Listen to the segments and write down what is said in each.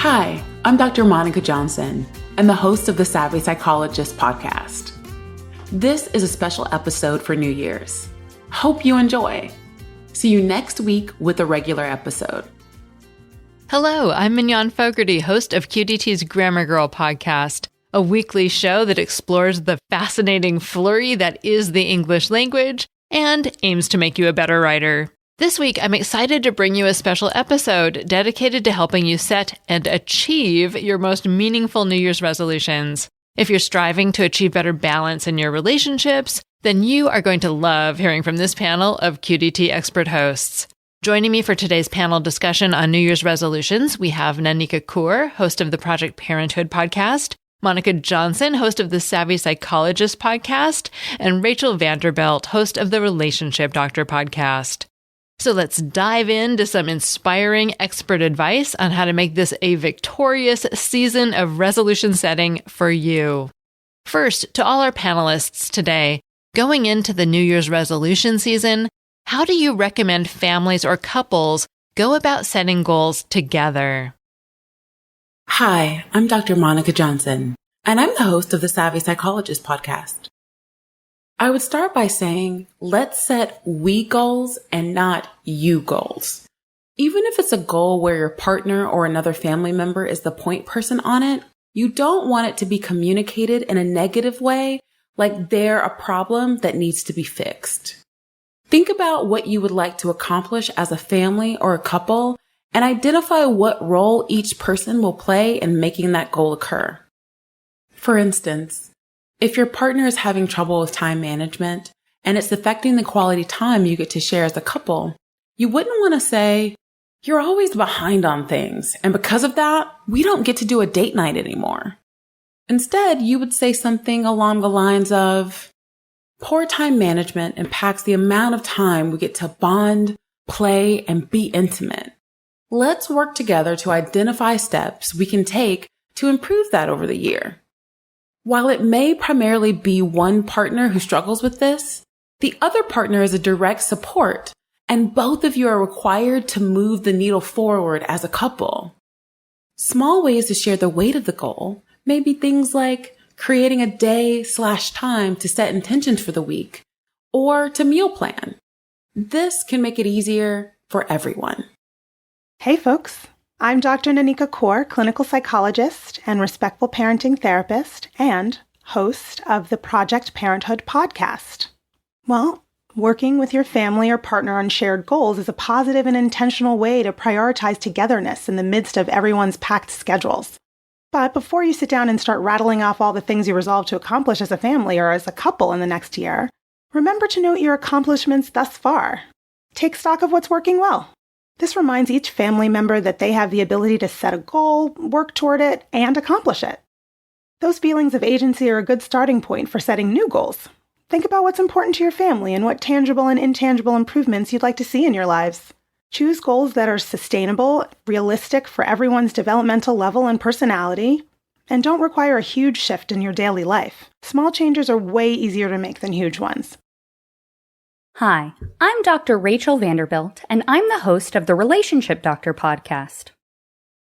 Hi, I'm Dr. Monica Johnson and the host of the Savvy Psychologist podcast. This is a special episode for New Year's. Hope you enjoy. See you next week with a regular episode. Hello, I'm Mignon Fogarty, host of QDT's Grammar Girl podcast, a weekly show that explores the fascinating flurry that is the English language and aims to make you a better writer. This week, I'm excited to bring you a special episode dedicated to helping you set and achieve your most meaningful New Year's resolutions. If you're striving to achieve better balance in your relationships, then you are going to love hearing from this panel of QDT expert hosts. Joining me for today's panel discussion on New Year's resolutions, we have Nanika Kaur, host of the Project Parenthood podcast, Monica Johnson, host of the Savvy Psychologist podcast, and Rachel Vanderbilt, host of the Relationship Doctor podcast. So let's dive into some inspiring expert advice on how to make this a victorious season of resolution setting for you. First, to all our panelists today, going into the New Year's resolution season, how do you recommend families or couples go about setting goals together? Hi, I'm Dr. Monica Johnson, and I'm the host of the Savvy Psychologist podcast. I would start by saying, let's set we goals and not you goals. Even if it's a goal where your partner or another family member is the point person on it, you don't want it to be communicated in a negative way, like they're a problem that needs to be fixed. Think about what you would like to accomplish as a family or a couple and identify what role each person will play in making that goal occur. For instance, if your partner is having trouble with time management and it's affecting the quality time you get to share as a couple, you wouldn't want to say, "You're always behind on things, and because of that, we don't get to do a date night anymore." Instead, you would say something along the lines of, "Poor time management impacts the amount of time we get to bond, play, and be intimate. Let's work together to identify steps we can take to improve that over the year." While it may primarily be one partner who struggles with this, the other partner is a direct support, and both of you are required to move the needle forward as a couple. Small ways to share the weight of the goal may be things like creating a day/time to set intentions for the week, or to meal plan. This can make it easier for everyone. Hey folks, I'm Dr. Nanika Kaur, clinical psychologist and respectful parenting therapist and host of the Project Parenthood podcast. Well, working with your family or partner on shared goals is a positive and intentional way to prioritize togetherness in the midst of everyone's packed schedules. But before you sit down and start rattling off all the things you resolve to accomplish as a family or as a couple in the next year, remember to note your accomplishments thus far. Take stock of what's working well. This reminds each family member that they have the ability to set a goal, work toward it, and accomplish it. Those feelings of agency are a good starting point for setting new goals. Think about what's important to your family and what tangible and intangible improvements you'd like to see in your lives. Choose goals that are sustainable, realistic for everyone's developmental level and personality, and don't require a huge shift in your daily life. Small changes are way easier to make than huge ones. Hi, I'm Dr. Rachel Vanderbilt, and I'm the host of the Relationship Doctor podcast.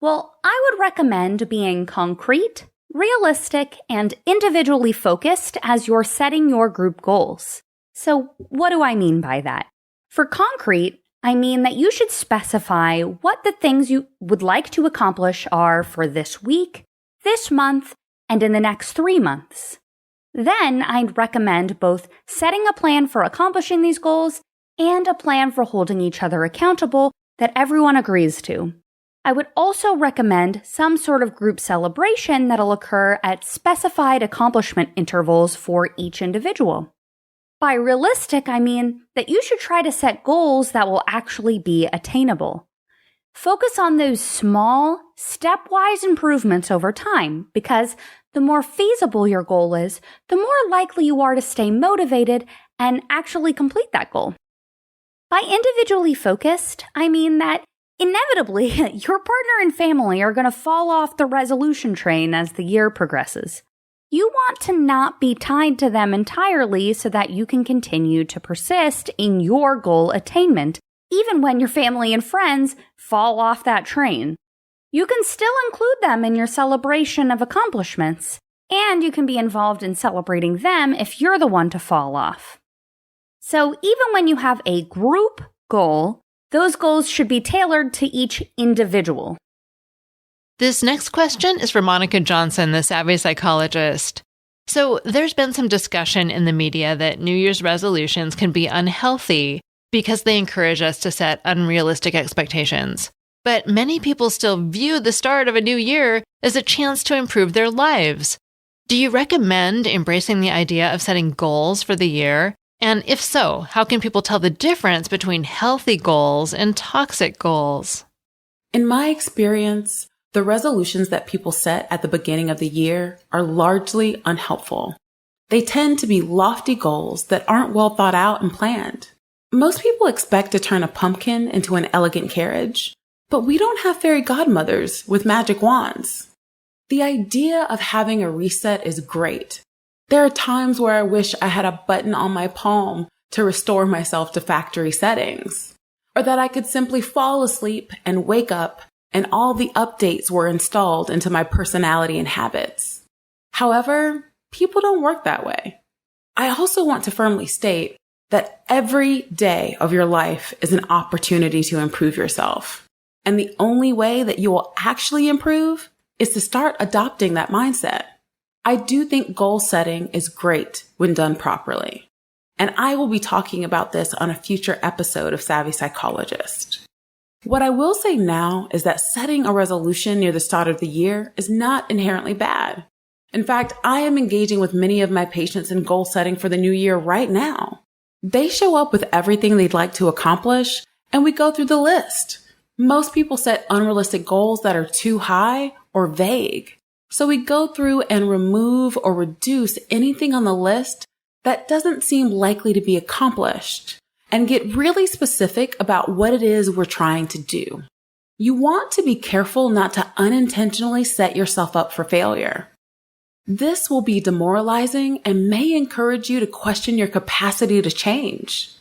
Well, I would recommend being concrete, realistic, and individually focused as you're setting your group goals. So what do I mean by that? For concrete, I mean that you should specify what the things you would like to accomplish are for this week, this month, and in the next 3 months. Then I'd recommend both setting a plan for accomplishing these goals and a plan for holding each other accountable that everyone agrees to. I would also recommend some sort of group celebration that'll occur at specified accomplishment intervals for each individual. By realistic, I mean that you should try to set goals that will actually be attainable. Focus on those small, stepwise improvements over time because the more feasible your goal is, the more likely you are to stay motivated and actually complete that goal. By individually focused, I mean that inevitably your partner and family are going to fall off the resolution train as the year progresses. You want to not be tied to them entirely so that you can continue to persist in your goal attainment, even when your family and friends fall off that train. You can still include them in your celebration of accomplishments, and you can be involved in celebrating them if you're the one to fall off. So even when you have a group goal, those goals should be tailored to each individual. This next question is for Monica Johnson, the Savvy Psychologist. So there's been some discussion in the media that New Year's resolutions can be unhealthy because they encourage us to set unrealistic expectations. But many people still view the start of a new year as a chance to improve their lives. Do you recommend embracing the idea of setting goals for the year? And if so, how can people tell the difference between healthy goals and toxic goals? In my experience, the resolutions that people set at the beginning of the year are largely unhelpful. They tend to be lofty goals that aren't well thought out and planned. Most people expect to turn a pumpkin into an elegant carriage, but we don't have fairy godmothers with magic wands. The idea of having a reset is great. There are times where I wish I had a button on my palm to restore myself to factory settings, or that I could simply fall asleep and wake up and all the updates were installed into my personality and habits. However, people don't work that way. I also want to firmly state that every day of your life is an opportunity to improve yourself. And the only way that you will actually improve is to start adopting that mindset. I do think goal setting is great when done properly. And I will be talking about this on a future episode of Savvy Psychologist. What I will say now is that setting a resolution near the start of the year is not inherently bad. In fact, I am engaging with many of my patients in goal setting for the new year right now. They show up with everything they'd like to accomplish, and we go through the list. Most people set unrealistic goals that are too high or vague. So we go through and remove or reduce anything on the list that doesn't seem likely to be accomplished and get really specific about what it is we're trying to do. You want to be careful not to unintentionally set yourself up for failure. This will be demoralizing and may encourage you to question your capacity to change.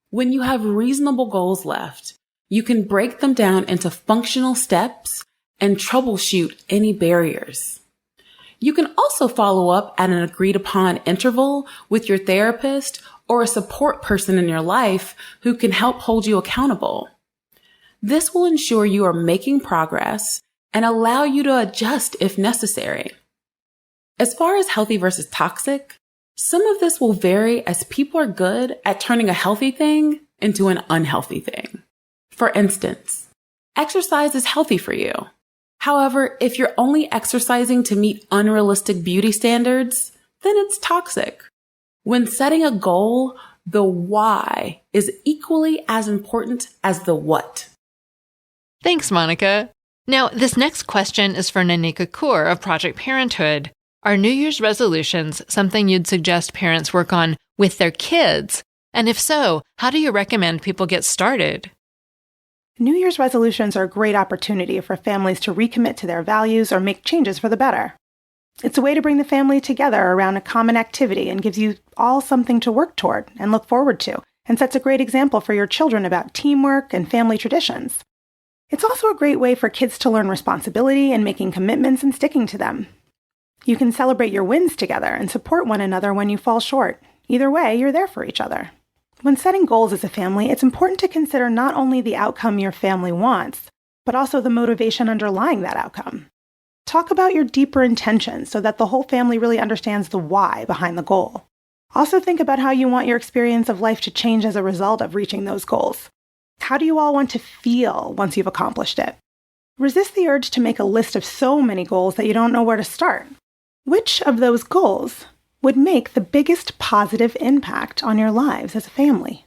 When you have reasonable goals left, you can break them down into functional steps and troubleshoot any barriers. You can also follow up at an agreed upon interval with your therapist or a support person in your life who can help hold you accountable. This will ensure you are making progress and allow you to adjust if necessary. As far as healthy versus toxic, some of this will vary as people are good at turning a healthy thing into an unhealthy thing. For instance, exercise is healthy for you. However, if you're only exercising to meet unrealistic beauty standards, then it's toxic. When setting a goal, the why is equally as important as the what. Thanks, Monica. Now, this next question is for Nanika Kaur of Project Parenthood. Are New Year's resolutions something you'd suggest parents work on with their kids? And if so, how do you recommend people get started? New Year's resolutions are a great opportunity for families to recommit to their values or make changes for the better. It's a way to bring the family together around a common activity and gives you all something to work toward and look forward to, and sets a great example for your children about teamwork and family traditions. It's also a great way for kids to learn responsibility and making commitments and sticking to them. You can celebrate your wins together and support one another when you fall short. Either way, you're there for each other. When setting goals as a family, it's important to consider not only the outcome your family wants, but also the motivation underlying that outcome. Talk about your deeper intentions so that the whole family really understands the why behind the goal. Also think about how you want your experience of life to change as a result of reaching those goals. How do you all want to feel once you've accomplished it? Resist the urge to make a list of so many goals that you don't know where to start. Which of those goals would make the biggest positive impact on your lives as a family?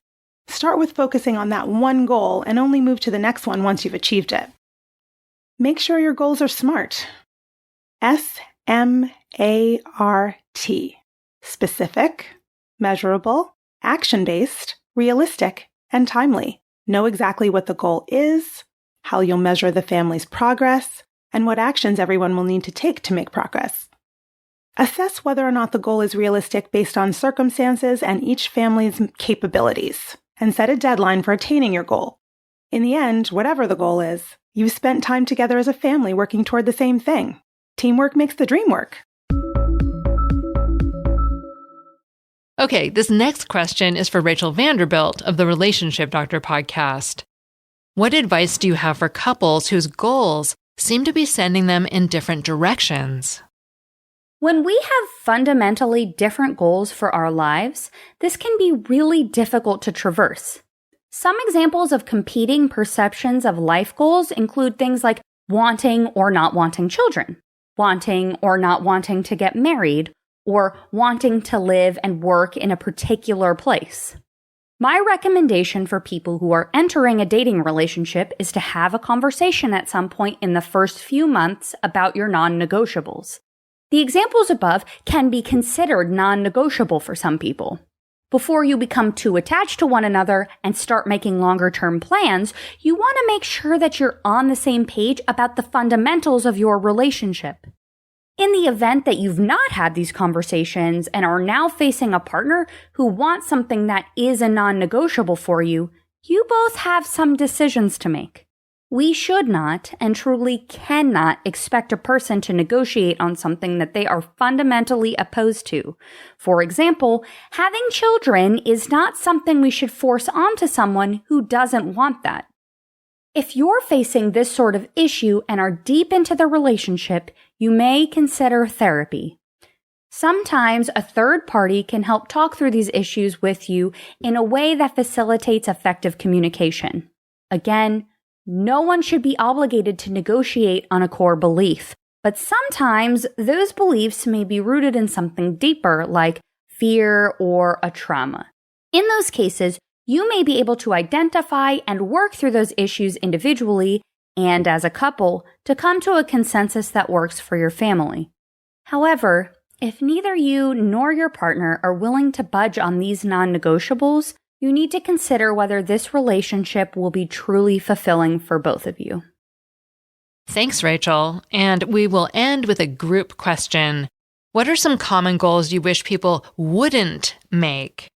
Start with focusing on that one goal and only move to the next one once you've achieved it. Make sure your goals are SMART. SMART. Specific, measurable, action-based, realistic, and timely. Know exactly what the goal is, how you'll measure the family's progress, and what actions everyone will need to take to make progress. Assess whether or not the goal is realistic based on circumstances and each family's capabilities, and set a deadline for attaining your goal. In the end, whatever the goal is, you've spent time together as a family working toward the same thing. Teamwork makes the dream work. Okay, this next question is for Rachel Vanderbilt of the Relationship Doctor podcast. What advice do you have for couples whose goals seem to be sending them in different directions? When we have fundamentally different goals for our lives, this can be really difficult to traverse. Some examples of competing perceptions of life goals include things like wanting or not wanting children, wanting or not wanting to get married, or wanting to live and work in a particular place. My recommendation for people who are entering a dating relationship is to have a conversation at some point in the first few months about your non-negotiables. The examples above can be considered non-negotiable for some people. Before you become too attached to one another and start making longer-term plans, you want to make sure that you're on the same page about the fundamentals of your relationship. In the event that you've not had these conversations and are now facing a partner who wants something that is a non-negotiable for you, you both have some decisions to make. We should not and truly cannot expect a person to negotiate on something that they are fundamentally opposed to. For example, having children is not something we should force onto someone who doesn't want that. If you're facing this sort of issue and are deep into the relationship, you may consider therapy. Sometimes a third party can help talk through these issues with you in a way that facilitates effective communication. Again, no one should be obligated to negotiate on a core belief, but sometimes those beliefs may be rooted in something deeper like fear or a trauma. In those cases, you may be able to identify and work through those issues individually and as a couple to come to a consensus that works for your family. However, if neither you nor your partner are willing to budge on these non-negotiables, you need to consider whether this relationship will be truly fulfilling for both of you. Thanks, Rachel. And we will end with a group question. What are some common goals you wish people wouldn't make?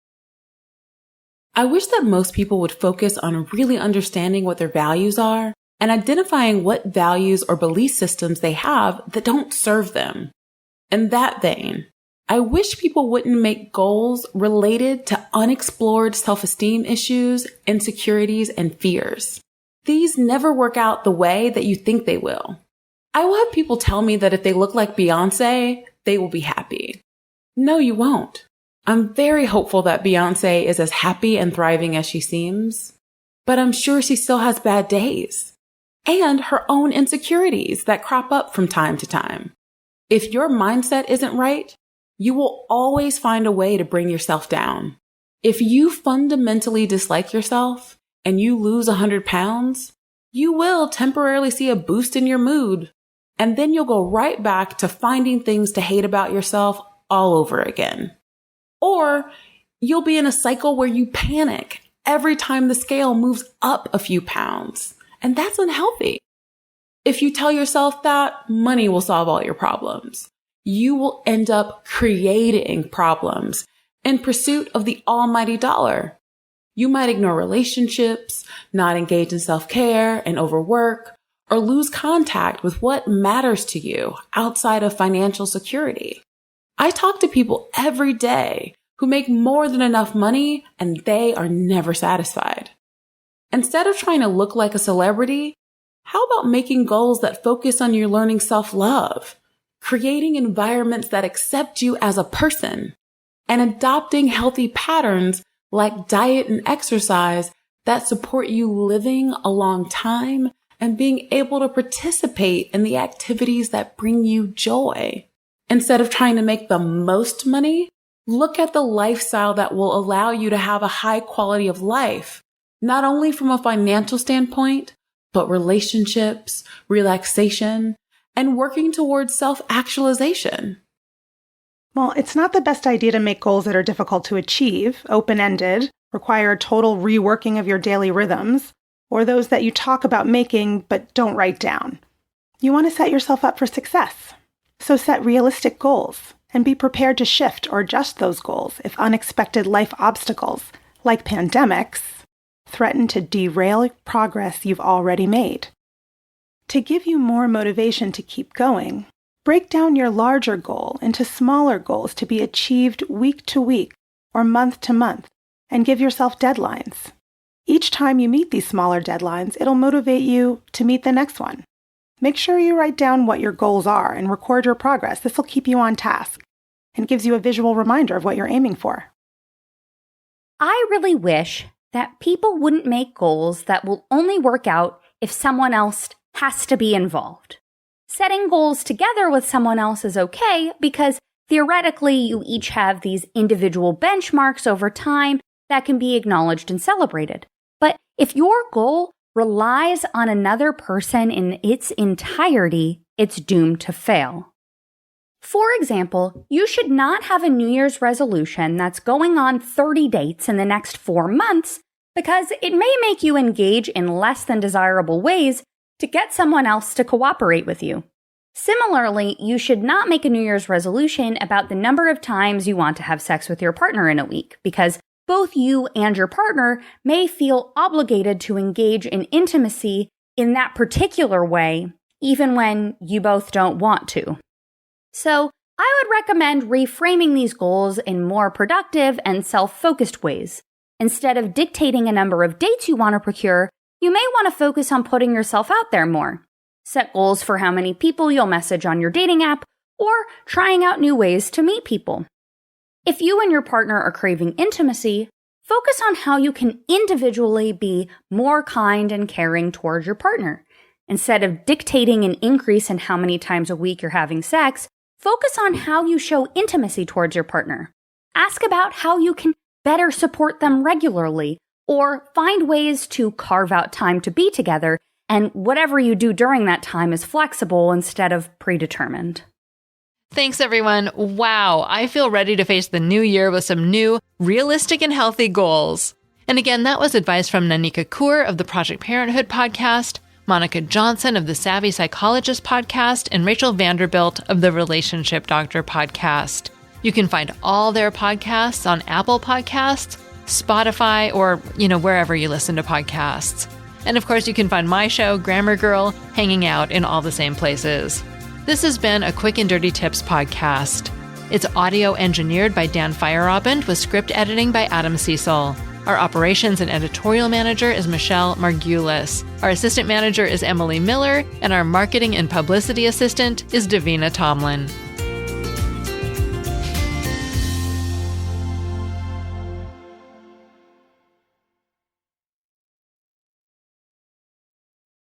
I wish that most people would focus on really understanding what their values are and identifying what values or belief systems they have that don't serve them. In that vein, I wish people wouldn't make goals related to unexplored self-esteem issues, insecurities, and fears. These never work out the way that you think they will. I will have people tell me that if they look like Beyoncé, they will be happy. No, you won't. I'm very hopeful that Beyoncé is as happy and thriving as she seems, but I'm sure she still has bad days and her own insecurities that crop up from time to time. If your mindset isn't right, you will always find a way to bring yourself down. If you fundamentally dislike yourself and you lose 100 pounds, you will temporarily see a boost in your mood, and then you'll go right back to finding things to hate about yourself all over again. Or you'll be in a cycle where you panic every time the scale moves up a few pounds, and that's unhealthy. If you tell yourself that money will solve all your problems, you will end up creating problems in pursuit of the almighty dollar. You might ignore relationships, not engage in self-care and overwork, or lose contact with what matters to you outside of financial security. I talk to people every day who make more than enough money and they are never satisfied. Instead of trying to look like a celebrity, how about making goals that focus on you learning self-love, creating environments that accept you as a person, and adopting healthy patterns like diet and exercise that support you living a long time and being able to participate in the activities that bring you joy. Instead of trying to make the most money, look at the lifestyle that will allow you to have a high quality of life, not only from a financial standpoint, but relationships, relaxation, and working towards self-actualization. Well, it's not the best idea to make goals that are difficult to achieve, open-ended, require a total reworking of your daily rhythms, or those that you talk about making but don't write down. You want to set yourself up for success. So set realistic goals and be prepared to shift or adjust those goals if unexpected life obstacles, like pandemics, threaten to derail progress you've already made. To give you more motivation to keep going, break down your larger goal into smaller goals to be achieved week to week or month to month, and give yourself deadlines. Each time you meet these smaller deadlines, it'll motivate you to meet the next one. Make sure you write down what your goals are and record your progress. This will keep you on task and gives you a visual reminder of what you're aiming for. I really wish that people wouldn't make goals that will only work out if someone else has to be involved. Setting goals together with someone else is okay because theoretically you each have these individual benchmarks over time that can be acknowledged and celebrated. But if your goal relies on another person in its entirety, it's doomed to fail. For example, you should not have a New Year's resolution that's going on 30 dates in the next 4 months because it may make you engage in less than desirable ways to get someone else to cooperate with you. Similarly, you should not make a New Year's resolution about the number of times you want to have sex with your partner in a week because both you and your partner may feel obligated to engage in intimacy in that particular way, even when you both don't want to. So, I would recommend reframing these goals in more productive and self-focused ways. Instead of dictating a number of dates you want to procure, you may want to focus on putting yourself out there more. Set goals for how many people you'll message on your dating app, or trying out new ways to meet people. If you and your partner are craving intimacy, focus on how you can individually be more kind and caring towards your partner. Instead of dictating an increase in how many times a week you're having sex, focus on how you show intimacy towards your partner. Ask about how you can better support them regularly, or find ways to carve out time to be together, and whatever you do during that time is flexible instead of predetermined. Thanks, everyone. Wow, I feel ready to face the new year with some new, realistic and healthy goals. And again, that was advice from Nanika Kaur of the Project Parenthood podcast, Monica Johnson of the Savvy Psychologist podcast, and Rachel Vanderbilt of the Relationship Doctor podcast. You can find all their podcasts on Apple Podcasts, Spotify, or, wherever you listen to podcasts. And of course, you can find my show, Grammar Girl, hanging out in all the same places. This has been a Quick and Dirty Tips podcast. It's audio engineered by Dan Feyerabend with script editing by Adam Cecil. Our operations and editorial manager is Michelle Margulis. Our assistant manager is Emily Miller, and our marketing and publicity assistant is Davina Tomlin.